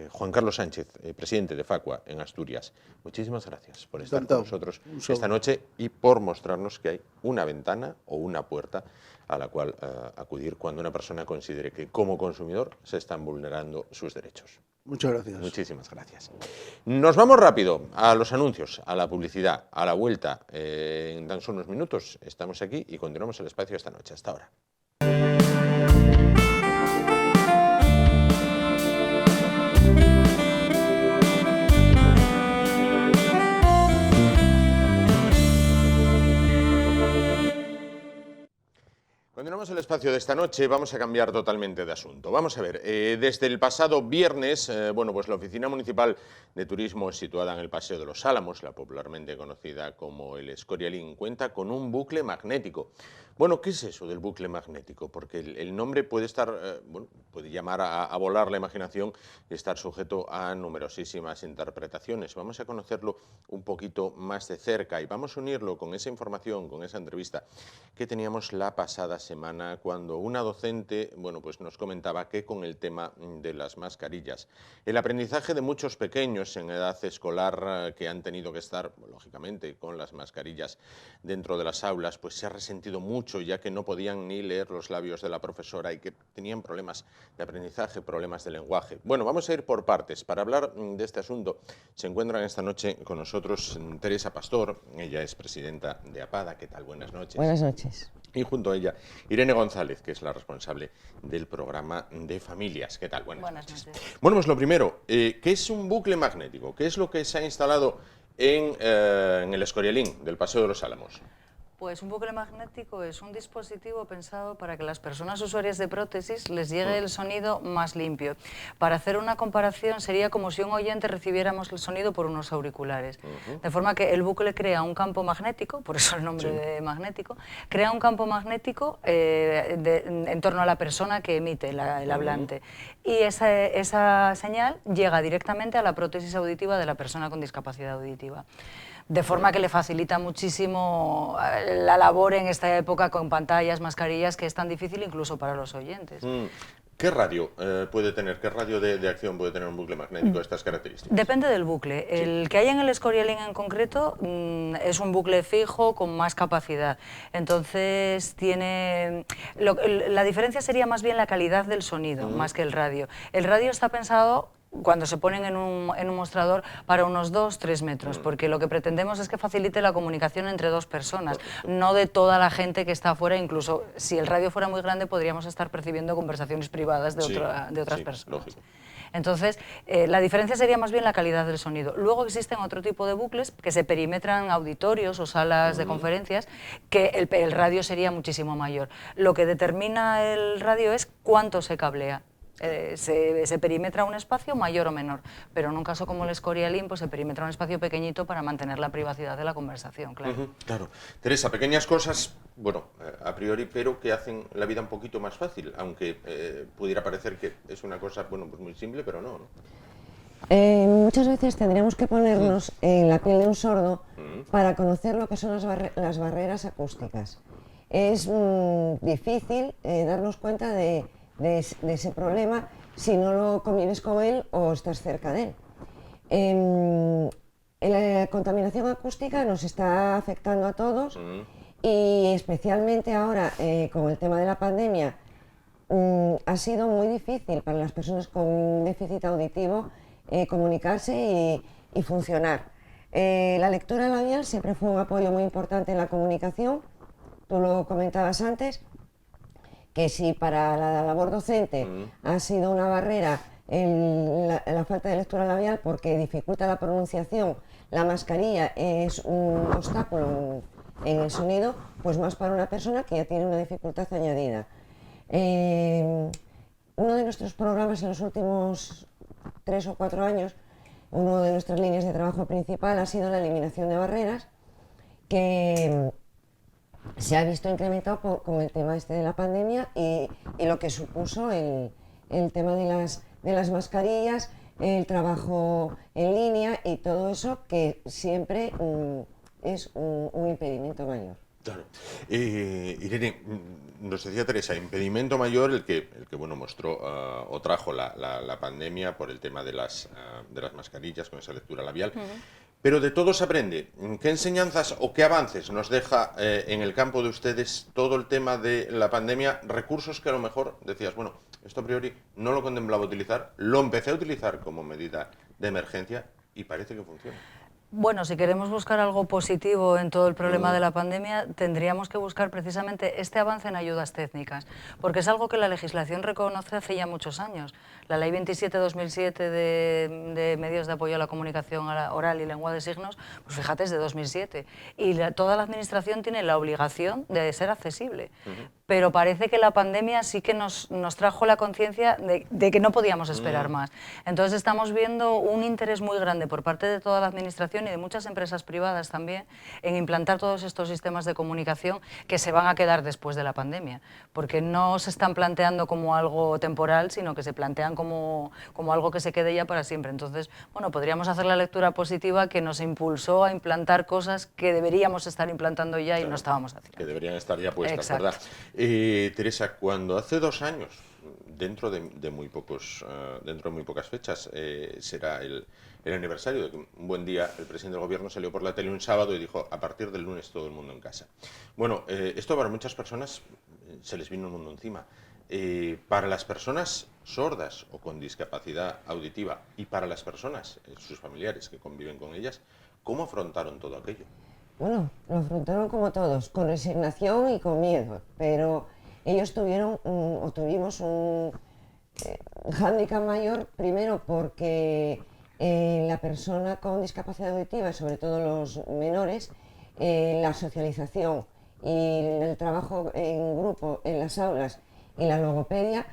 Juan Carlos Sánchez, presidente de Facua en Asturias, muchísimas gracias por estar con nosotros esta noche y por mostrarnos que hay una ventana o una puerta a la cual acudir cuando una persona considere que como consumidor se están vulnerando sus derechos. Muchas gracias. Muchísimas gracias. Nos vamos rápido a los anuncios, a la publicidad, a la vuelta. En tan solo unos minutos estamos aquí y continuamos el espacio esta noche. Hasta ahora. Continuamos el espacio de esta noche, vamos a cambiar totalmente de asunto. Vamos a ver, desde el pasado viernes, bueno, pues la Oficina Municipal de Turismo, situada en el Paseo de los Álamos, la popularmente conocida como el Escorialín, cuenta con un bucle magnético. Bueno, ¿qué es eso del bucle magnético? Porque el nombre puede estar, bueno, puede llamar a volar la imaginación y estar sujeto a numerosísimas interpretaciones. Vamos a conocerlo un poquito más de cerca y vamos a unirlo con esa información, con esa entrevista que teníamos la pasada semana mañana cuando una docente, bueno, pues nos comentaba que con el tema de las mascarillas, el aprendizaje de muchos pequeños en edad escolar que han tenido que estar, lógicamente, con las mascarillas dentro de las aulas, pues se ha resentido mucho, ya que no podían ni leer los labios de la profesora y que tenían problemas de aprendizaje, problemas de lenguaje. Bueno, vamos a ir por partes. Para hablar de este asunto se encuentran esta noche con nosotros Teresa Pastor, ella es presidenta de APADA. ¿Qué tal? Buenas noches. Buenas noches. Y junto a ella, Irene González, que es la responsable del programa de familias. ¿Qué tal? Buenas noches. Bueno, pues lo primero, ¿qué es un bucle magnético? ¿Qué es lo que se ha instalado en el Escorialín del Paseo de los Álamos? Pues un bucle magnético es un dispositivo pensado para que las personas usuarias de prótesis les llegue el sonido más limpio. Para hacer una comparación sería como si un oyente recibiéramos el sonido por unos auriculares. De forma que el bucle crea un campo magnético, por eso el nombre de magnético, crea un campo magnético en torno a la persona que emite el hablante. Y esa señal llega directamente a la prótesis auditiva de la persona con discapacidad auditiva. De forma que le facilita muchísimo la labor en esta época con pantallas, mascarillas, que es tan difícil incluso para los oyentes. ¿Qué radio puede tener, qué radio de acción puede tener un bucle magnético de estas características? Depende del bucle. Sí. El que hay en el Escorialín en concreto es un bucle fijo con más capacidad. Entonces tiene... la diferencia sería más bien la calidad del sonido, más que el radio. El radio está pensado cuando se ponen en un mostrador para unos 2-3 metros, porque lo que pretendemos es que facilite la comunicación entre dos personas, no de toda la gente que está afuera. Incluso si el radio fuera muy grande podríamos estar percibiendo conversaciones privadas de otras personas. Lógico. Entonces, la diferencia sería más bien la calidad del sonido. Luego existen otro tipo de bucles que se perimetran auditorios o salas de conferencias, que el radio sería muchísimo mayor. Lo que determina el radio es cuánto se cablea. Se perimetra un espacio mayor o menor, pero en un caso como el Escorialín, pues se perimetra un espacio pequeñito para mantener la privacidad de la conversación, claro. Claro. Teresa, pequeñas cosas, bueno, a priori, pero que hacen la vida un poquito más fácil, aunque pudiera parecer que es una cosa, bueno, pues muy simple, pero no, ¿no? Muchas veces tendríamos que ponernos en la piel de un sordo para conocer lo que son las barreras acústicas. Es difícil darnos cuenta de ese problema si no lo convives con él o estás cerca de él. La contaminación acústica nos está afectando a todos y especialmente ahora con el tema de la pandemia ha sido muy difícil para las personas con déficit auditivo comunicarse y funcionar. La lectura labial siempre fue un apoyo muy importante en la comunicación, tú lo comentabas antes, que si para la labor docente ha sido una barrera la falta de lectura labial porque dificulta la pronunciación, la mascarilla es un obstáculo en el sonido, pues más para una persona que ya tiene una dificultad añadida. Uno de nuestros programas en los últimos 3 o 4 años, una de nuestras líneas de trabajo principal ha sido la eliminación de barreras, que se ha visto incrementado con el tema de la pandemia y lo que supuso el tema de las mascarillas, el trabajo en línea y todo eso, que siempre es un impedimento mayor. Claro. Irene, nos decía Teresa, impedimento mayor el que bueno, mostró o trajo la pandemia por el tema de las mascarillas con esa lectura labial. Pero de todo se aprende. ¿Qué enseñanzas o qué avances nos deja en el campo de ustedes todo el tema de la pandemia? Recursos que a lo mejor decías, bueno, esto a priori no lo contemplaba utilizar, lo empecé a utilizar como medida de emergencia y parece que funciona. Bueno, si queremos buscar algo positivo en todo el problema de la pandemia, tendríamos que buscar precisamente este avance en ayudas técnicas, porque es algo que la legislación reconoce hace ya muchos años. La Ley 27/2007 de medios de apoyo a la comunicación oral y lengua de signos, pues fíjate, es de 2007. Y toda la administración tiene la obligación de ser accesible. Pero parece que la pandemia sí que nos trajo la conciencia de que no podíamos esperar más. Entonces estamos viendo un interés muy grande por parte de toda la administración y de muchas empresas privadas también en implantar todos estos sistemas de comunicación que se van a quedar después de la pandemia, porque no se están planteando como algo temporal, sino que se plantean como algo que se quede ya para siempre. Entonces, bueno, podríamos hacer la lectura positiva que nos impulsó a implantar cosas que deberíamos estar implantando ya y no estábamos haciendo. Que deberían estar ya puestas, exacto, ¿verdad? Teresa, cuando hace 2 años, dentro de muy pocas fechas, será el aniversario de que un buen día el presidente del gobierno salió por la tele un sábado y dijo: a partir del lunes todo el mundo en casa. Bueno, esto para muchas personas se les vino el mundo encima. Para las personas sordas o con discapacidad auditiva y para las personas, sus familiares que conviven con ellas, ¿cómo afrontaron todo aquello? Bueno, lo afrontaron como todos, con resignación y con miedo, pero ellos tuvimos un hándicap mayor, primero porque la persona con discapacidad auditiva, y sobre todo los menores, la socialización y el trabajo en grupo en las aulas y la logopedia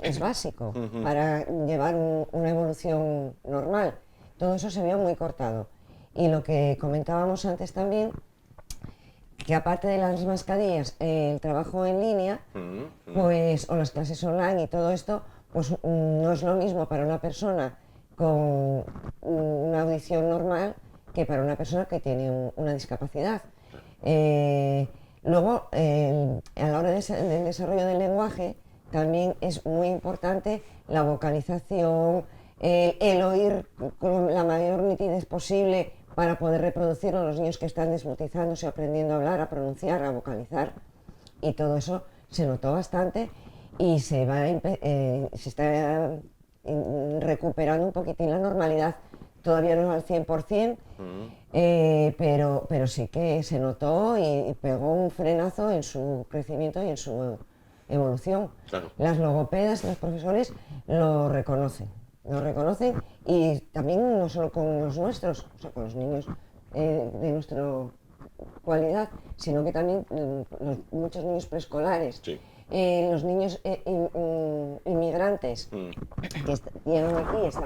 es básico para llevar una evolución normal. Todo eso se vio muy cortado. Y lo que comentábamos antes también, que aparte de las mascarillas, el trabajo en línea, pues, o las clases online y todo esto, pues no es lo mismo para una persona con una audición normal que para una persona que tiene una discapacidad. Luego, a la hora del desarrollo del lenguaje, también es muy importante la vocalización, el oír con la mayor nitidez posible para poder reproducirlo, los niños que están desmutizándose, aprendiendo a hablar, a pronunciar, a vocalizar, y todo eso se notó bastante y se está recuperando un poquitín la normalidad. Todavía no al 100%, pero sí que se notó y pegó un frenazo en su crecimiento y en su evolución. Claro. Las logopedas, los profesores lo reconocen y también no solo con los nuestros, o sea, con los niños de nuestra cualidad, sino que también muchos niños preescolares, Sí. los niños inmigrantes que llegan aquí.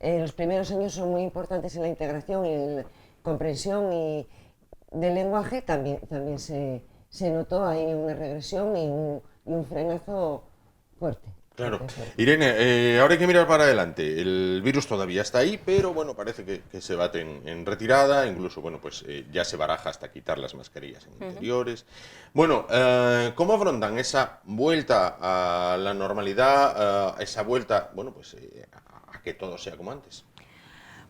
Los primeros años son muy importantes en la integración y en la comprensión del lenguaje. También se notó ahí una regresión y un frenazo fuerte. Claro. Irene, ahora hay que mirar para adelante. El virus todavía está ahí, pero bueno, parece que se bate en retirada. Incluso, bueno, pues ya se baraja hasta quitar las mascarillas en interiores. Bueno, ¿cómo afrontan esa vuelta a la normalidad, esa vuelta, bueno, pues a que todo sea como antes?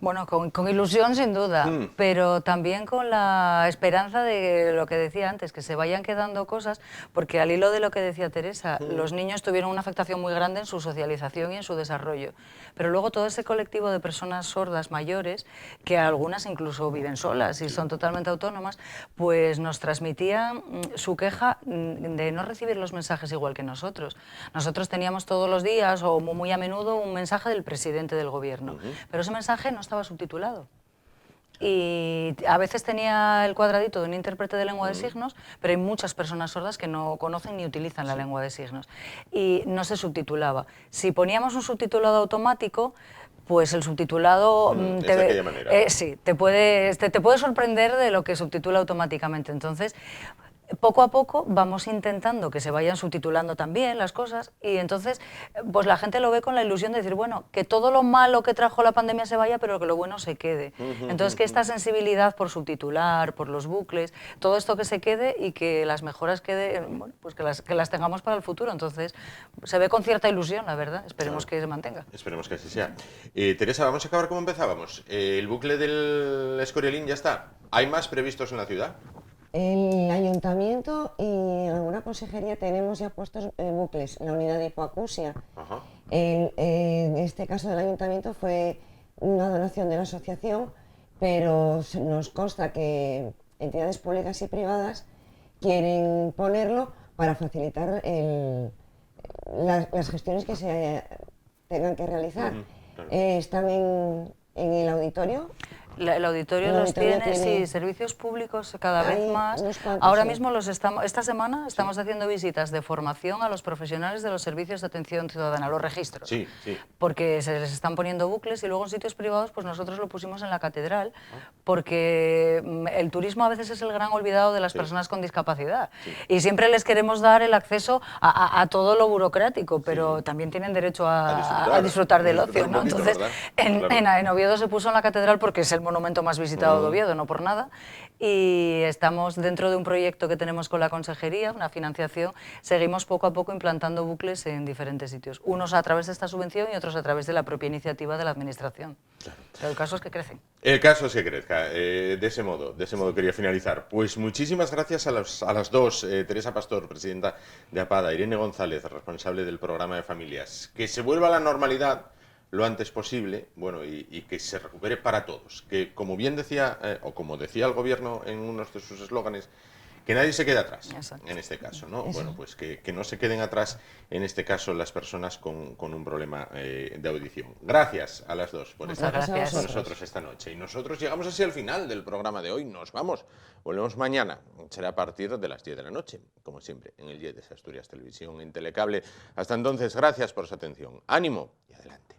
Bueno, con ilusión sin duda, pero también con la esperanza de lo que decía antes, que se vayan quedando cosas, porque al hilo de lo que decía Teresa, los niños tuvieron una afectación muy grande en su socialización y en su desarrollo, pero luego todo ese colectivo de personas sordas mayores, que algunas incluso viven solas y son totalmente autónomas, pues nos transmitían su queja de no recibir los mensajes igual que nosotros. Nosotros teníamos todos los días o muy a menudo un mensaje del presidente del gobierno, pero ese mensaje no estaba subtitulado. Y a veces tenía el cuadradito de un intérprete de lengua de signos, pero hay muchas personas sordas que no conocen ni utilizan la lengua de signos. Y no se subtitulaba. Si poníamos un subtitulado automático, pues el subtitulado Es de aquella manera. sí, te puede sorprender de lo que subtitula automáticamente. Entonces, poco a poco vamos intentando que se vayan subtitulando también las cosas y entonces pues la gente lo ve con la ilusión de decir, bueno, que todo lo malo que trajo la pandemia se vaya, pero que lo bueno se quede. Entonces que esta sensibilidad por subtitular, por los bucles, todo esto que se quede y que las mejoras queden, bueno, pues que las tengamos para el futuro. Entonces se ve con cierta ilusión, la verdad. Esperemos que se mantenga. Esperemos que así sea. Teresa, vamos a acabar como empezábamos. El bucle del Escorialín ya está. ¿Hay más previstos en la ciudad? El ayuntamiento y alguna consejería tenemos ya puestos bucles, la unidad de hipoacusia. En este caso del ayuntamiento fue una donación de la asociación, pero nos consta que entidades públicas y privadas quieren ponerlo para facilitar las gestiones que se tengan que realizar. Están en el auditorio. El auditorio los tiene, sí, servicios públicos cada vez más. Ahora mismo esta semana estamos haciendo visitas de formación a los profesionales de los servicios de atención ciudadana, los registros. Sí, sí. Porque se les están poniendo bucles y luego en sitios privados pues nosotros lo pusimos en la catedral porque el turismo a veces es el gran olvidado de las personas con discapacidad y siempre les queremos dar el acceso a todo lo burocrático, pero también tienen derecho a disfrutar del ocio, ¿no? Entonces en Oviedo se puso en la catedral porque es el monumento más visitado de Oviedo, no por nada. Y estamos dentro de un proyecto que tenemos con la consejería, una financiación, seguimos poco a poco implantando bucles en diferentes sitios. Unos a través de esta subvención y otros a través de la propia iniciativa de la Administración. Pero el caso es que crecen. El caso es que crezca. De ese modo quería finalizar. Pues muchísimas gracias a las dos. Teresa Pastor, presidenta de APADA, Irene González, responsable del programa de familias. Que se vuelva a la normalidad lo antes posible, bueno, y que se recupere para todos. Que, como bien decía, o como decía el Gobierno en uno de sus eslóganes, que nadie se quede atrás, Exacto. en este caso, ¿no? Bueno, pues que no se queden atrás, en este caso, las personas con un problema de audición. Gracias a las dos por Muchas estar gracias. con nosotros esta noche. Y nosotros llegamos así al final del programa de hoy. Nos vamos. Volvemos mañana. Será a partir de las 10 de la noche, como siempre, en el 10 de Asturias Televisión, en Telecable. Hasta entonces, gracias por su atención. Ánimo y adelante.